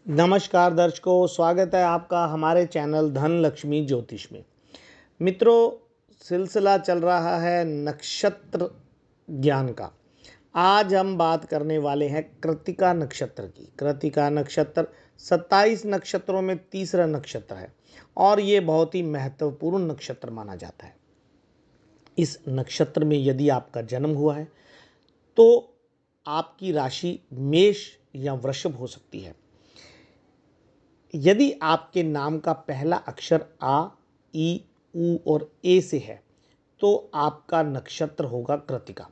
नमस्कार दर्शकों, स्वागत है आपका हमारे चैनल धन लक्ष्मी ज्योतिष में। मित्रों, सिलसिला चल रहा है नक्षत्र ज्ञान का। आज हम बात करने वाले हैं कृत्तिका नक्षत्र की। कृत्तिका नक्षत्र 27 नक्षत्रों में तीसरा नक्षत्र है और ये बहुत ही महत्वपूर्ण नक्षत्र माना जाता है। इस नक्षत्र में यदि आपका जन्म हुआ है तो आपकी राशि मेष या वृषभ हो सकती है। यदि आपके नाम का पहला अक्षर आ, ई, उ और ए से है तो आपका नक्षत्र होगा कृत्तिका।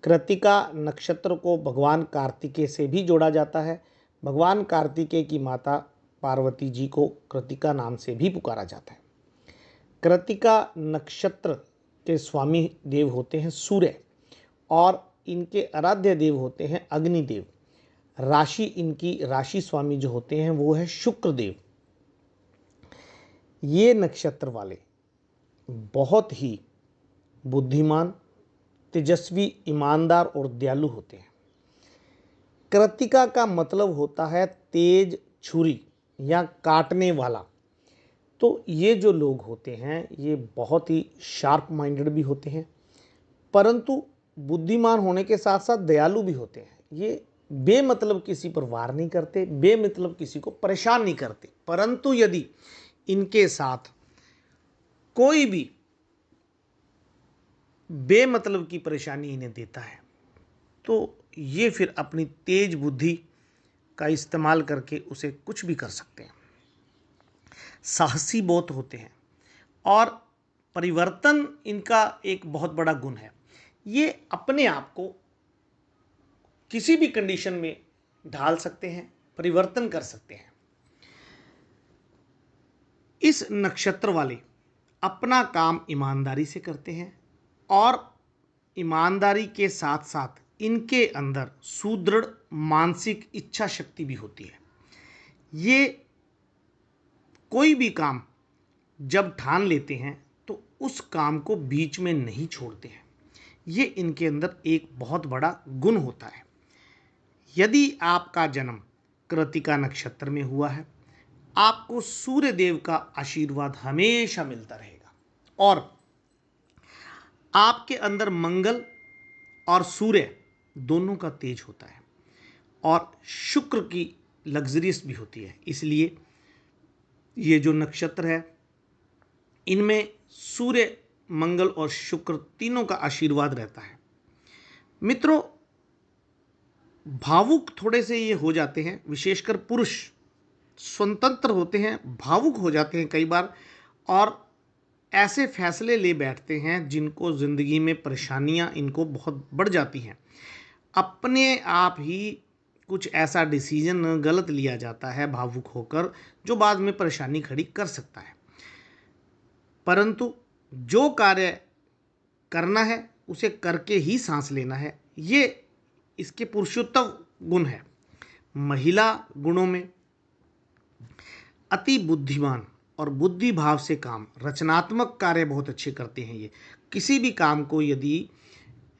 कृत्तिका नक्षत्र को भगवान कार्तिकेय से भी जोड़ा जाता है। भगवान कार्तिकेय की माता पार्वती जी को कृत्तिका नाम से भी पुकारा जाता है। कृत्तिका नक्षत्र के स्वामी देव होते हैं सूर्य और इनके आराध्य देव होते हैं अग्निदेव। राशि इनकी राशि स्वामी जो होते हैं वो है शुक्र देव। ये नक्षत्र वाले बहुत ही बुद्धिमान, तेजस्वी, ईमानदार और दयालु होते हैं। कृत्तिका का मतलब होता है तेज छुरी या काटने वाला। तो ये जो लोग होते हैं ये बहुत ही शार्प माइंडेड भी होते हैं, परंतु बुद्धिमान होने के साथ साथ दयालु भी होते हैं। ये बेमतलब किसी पर वार नहीं करते, बेमतलब किसी को परेशान नहीं करते, परंतु यदि इनके साथ कोई भी बेमतलब की परेशानी इन्हें देता है तो ये फिर अपनी तेज बुद्धि का इस्तेमाल करके उसे कुछ भी कर सकते हैं। साहसी बहुत होते हैं और परिवर्तन इनका एक बहुत बड़ा गुण है। ये अपने आप को किसी भी कंडीशन में ढाल सकते हैं, परिवर्तन कर सकते हैं। इस नक्षत्र वाले अपना काम ईमानदारी से करते हैं और ईमानदारी के साथ साथ इनके अंदर सुदृढ़ मानसिक इच्छा शक्ति भी होती है। ये कोई भी काम जब ठान लेते हैं तो उस काम को बीच में नहीं छोड़ते हैं। ये इनके अंदर एक बहुत बड़ा गुण होता है। यदि आपका जन्म कृत्तिका नक्षत्र में हुआ है, आपको सूर्य देव का आशीर्वाद हमेशा मिलता रहेगा और आपके अंदर मंगल और सूर्य दोनों का तेज होता है और शुक्र की लग्जरियस भी होती है। इसलिए ये जो नक्षत्र है इनमें सूर्य, मंगल और शुक्र तीनों का आशीर्वाद रहता है। मित्रों, भावुक थोड़े से ये हो जाते हैं, विशेषकर पुरुष स्वतंत्र होते हैं, भावुक हो जाते हैं कई बार और ऐसे फैसले ले बैठते हैं जिनको ज़िंदगी में परेशानियां इनको बहुत बढ़ जाती हैं। अपने आप ही कुछ ऐसा डिसीजन गलत लिया जाता है भावुक होकर जो बाद में परेशानी खड़ी कर सकता है, परंतु जो कार्य करना है उसे करके ही सांस लेना है। ये इसके पुरुषोत्तम गुण है। महिला गुणों में अति बुद्धिमान और बुद्धि भाव से काम, रचनात्मक कार्य बहुत अच्छे करते हैं। ये किसी भी काम को यदि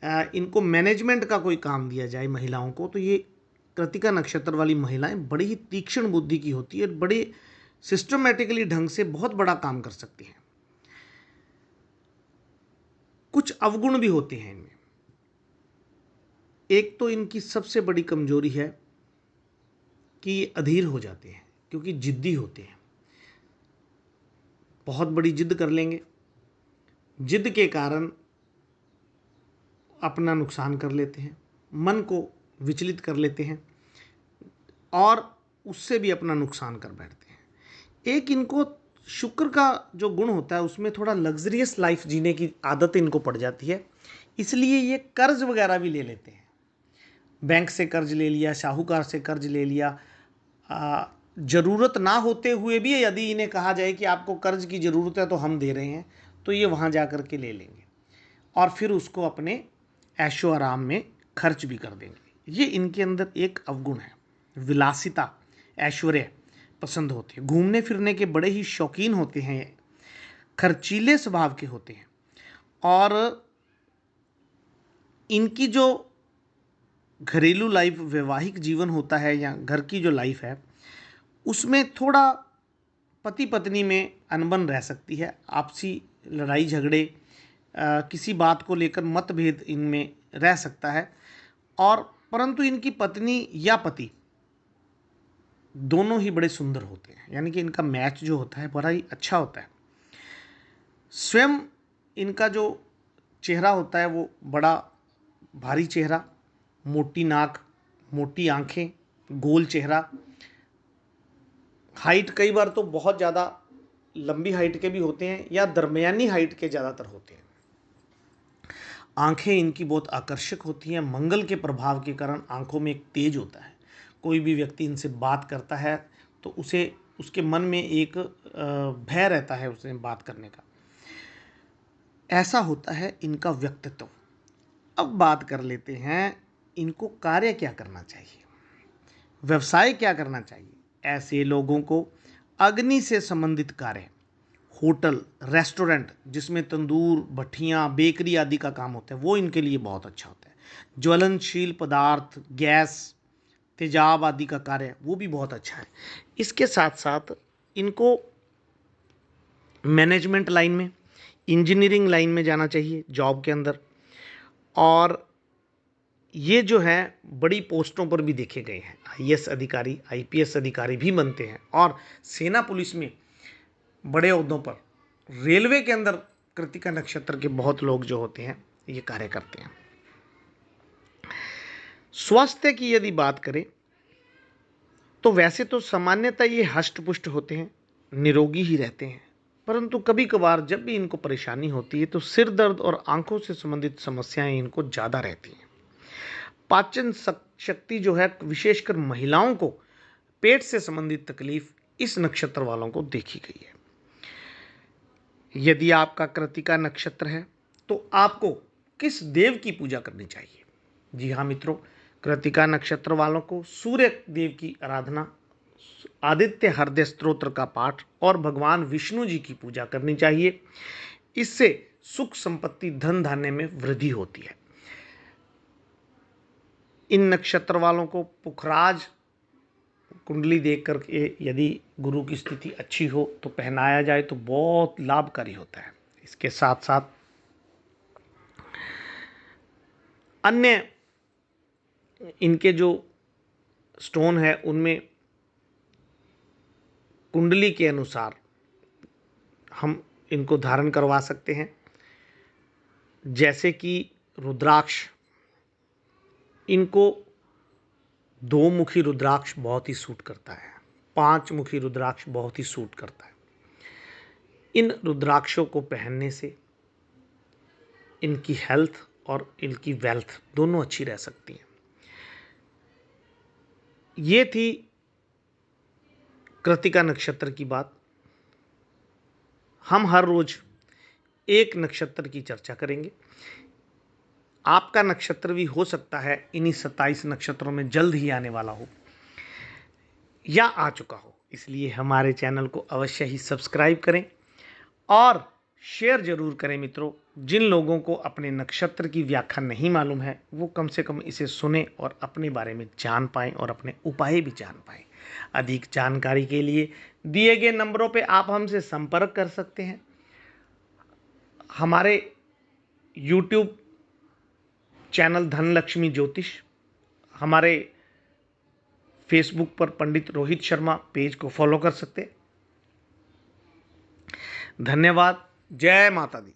इनको मैनेजमेंट का कोई काम दिया जाए महिलाओं को तो ये कृत्तिका नक्षत्र वाली महिलाएं बड़ी ही तीक्ष्ण बुद्धि की होती है, बड़े सिस्टमेटिकली ढंग से बहुत बड़ा काम कर सकती हैं। कुछ अवगुण भी होते हैं इनमें। एक तो इनकी सबसे बड़ी कमजोरी है कि ये अधीर हो जाते हैं क्योंकि जिद्दी होते हैं, बहुत बड़ी जिद कर लेंगे, जिद के कारण अपना नुकसान कर लेते हैं, मन को विचलित कर लेते हैं और उससे भी अपना नुकसान कर बैठते हैं। एक इनको शुक्र का जो गुण होता है उसमें थोड़ा लग्जरियस लाइफ जीने की आदत इनको पड़ जाती है, इसलिए ये कर्ज वगैरह भी ले लेते हैं। बैंक से कर्ज ले लिया, साहूकार से कर्ज ले लिया, ज़रूरत ना होते हुए भी यदि इन्हें कहा जाए कि आपको कर्ज की ज़रूरत है तो हम दे रहे हैं तो ये वहाँ जा कर के ले लेंगे और फिर उसको अपने ऐशो आराम में खर्च भी कर देंगे। ये इनके अंदर एक अवगुण है। विलासिता, ऐश्वर्य पसंद होते हैं, घूमने फिरने के बड़े ही शौकीन होते हैं, खर्चीले स्वभाव के होते हैं और इनकी जो घरेलू लाइफ, वैवाहिक जीवन होता है या घर की जो लाइफ है उसमें थोड़ा पति पत्नी में अनबन रह सकती है, आपसी लड़ाई झगड़े, किसी बात को लेकर मतभेद इनमें रह सकता है। और परंतु इनकी पत्नी या पति दोनों ही बड़े सुंदर होते हैं, यानी कि इनका मैच जो होता है बड़ा ही अच्छा होता है। स्वयं इनका जो चेहरा होता है वो बड़ा भारी चेहरा, मोटी नाक, मोटी आंखें, गोल चेहरा, हाइट कई बार तो बहुत ज़्यादा लंबी हाइट के भी होते हैं या दरमियानी हाइट के ज़्यादातर होते हैं। आंखें इनकी बहुत आकर्षक होती हैं, मंगल के प्रभाव के कारण आंखों में एक तेज होता है। कोई भी व्यक्ति इनसे बात करता है तो उसे उसके मन में एक भय रहता है उससे बात करने का। ऐसा होता है इनका व्यक्तित्व। अब बात कर लेते हैं इनको कार्य क्या करना चाहिए, व्यवसाय क्या करना चाहिए। ऐसे लोगों को अग्नि से संबंधित कार्य, होटल, रेस्टोरेंट जिसमें तंदूर, भट्ठियाँ, बेकरी आदि का काम होता है, वो इनके लिए बहुत अच्छा होता है। ज्वलनशील पदार्थ, गैस, तेजाब आदि का कार्य वो भी बहुत अच्छा है। इसके साथ साथ इनको मैनेजमेंट लाइन में, इंजीनियरिंग लाइन में जाना चाहिए जॉब के अंदर। और ये जो है बड़ी पोस्टों पर भी देखे गए हैं, आईएएस अधिकारी, आईपीएस अधिकारी भी बनते हैं और सेना पुलिस में बड़े ओहदों पर, रेलवे के अंदर कृतिका नक्षत्र के बहुत लोग जो होते हैं ये कार्य करते हैं। स्वास्थ्य की यदि बात करें तो वैसे तो सामान्यतः ये हष्ट-पुष्ट होते हैं, निरोगी ही रहते हैं, परंतु कभी कभार जब भी इनको परेशानी होती है तो सिर दर्द और आंखों से संबंधित समस्याएं इनको ज़्यादा रहती हैं। पाचन शक्ति जो है, विशेषकर महिलाओं को पेट से संबंधित तकलीफ इस नक्षत्र वालों को देखी गई है। यदि आपका कृतिका नक्षत्र है तो आपको किस देव की पूजा करनी चाहिए? जी हाँ मित्रों, कृतिका नक्षत्र वालों को सूर्य देव की आराधना, आदित्य हृदय स्तोत्र का पाठ और भगवान विष्णु जी की पूजा करनी चाहिए। इससे सुख संपत्ति, धन धान्य में वृद्धि होती है। इन नक्षत्र वालों को पुखराज कुंडली देख करके यदि गुरु की स्थिति अच्छी हो तो पहनाया जाए तो बहुत लाभकारी होता है। इसके साथ साथ अन्य इनके जो स्टोन है उनमें कुंडली के अनुसार हम इनको धारण करवा सकते हैं, जैसे कि रुद्राक्ष। इनको 2 मुखी रुद्राक्ष बहुत ही सूट करता है, 5 मुखी रुद्राक्ष बहुत ही सूट करता है। इन रुद्राक्षों को पहनने से इनकी हेल्थ और इनकी वेल्थ दोनों अच्छी रह सकती है। ये थी कृतिका नक्षत्र की बात। हम हर रोज एक नक्षत्र की चर्चा करेंगे। आपका नक्षत्र भी हो सकता है इन्हीं 27 नक्षत्रों में जल्द ही आने वाला हो या आ चुका हो, इसलिए हमारे चैनल को अवश्य ही सब्सक्राइब करें और शेयर जरूर करें मित्रों। जिन लोगों को अपने नक्षत्र की व्याख्या नहीं मालूम है वो कम से कम इसे सुने और अपने बारे में जान पाएं और अपने उपाय भी जान पाएं। अधिक जानकारी के लिए दिए गए नंबरों पे आप हमसे संपर्क कर सकते हैं। हमारे YouTube चैनल धनलक्ष्मी ज्योतिष, हमारे फेसबुक पर पंडित रोहित शर्मा पेज को फॉलो कर सकते हैं। धन्यवाद। जय माता दी।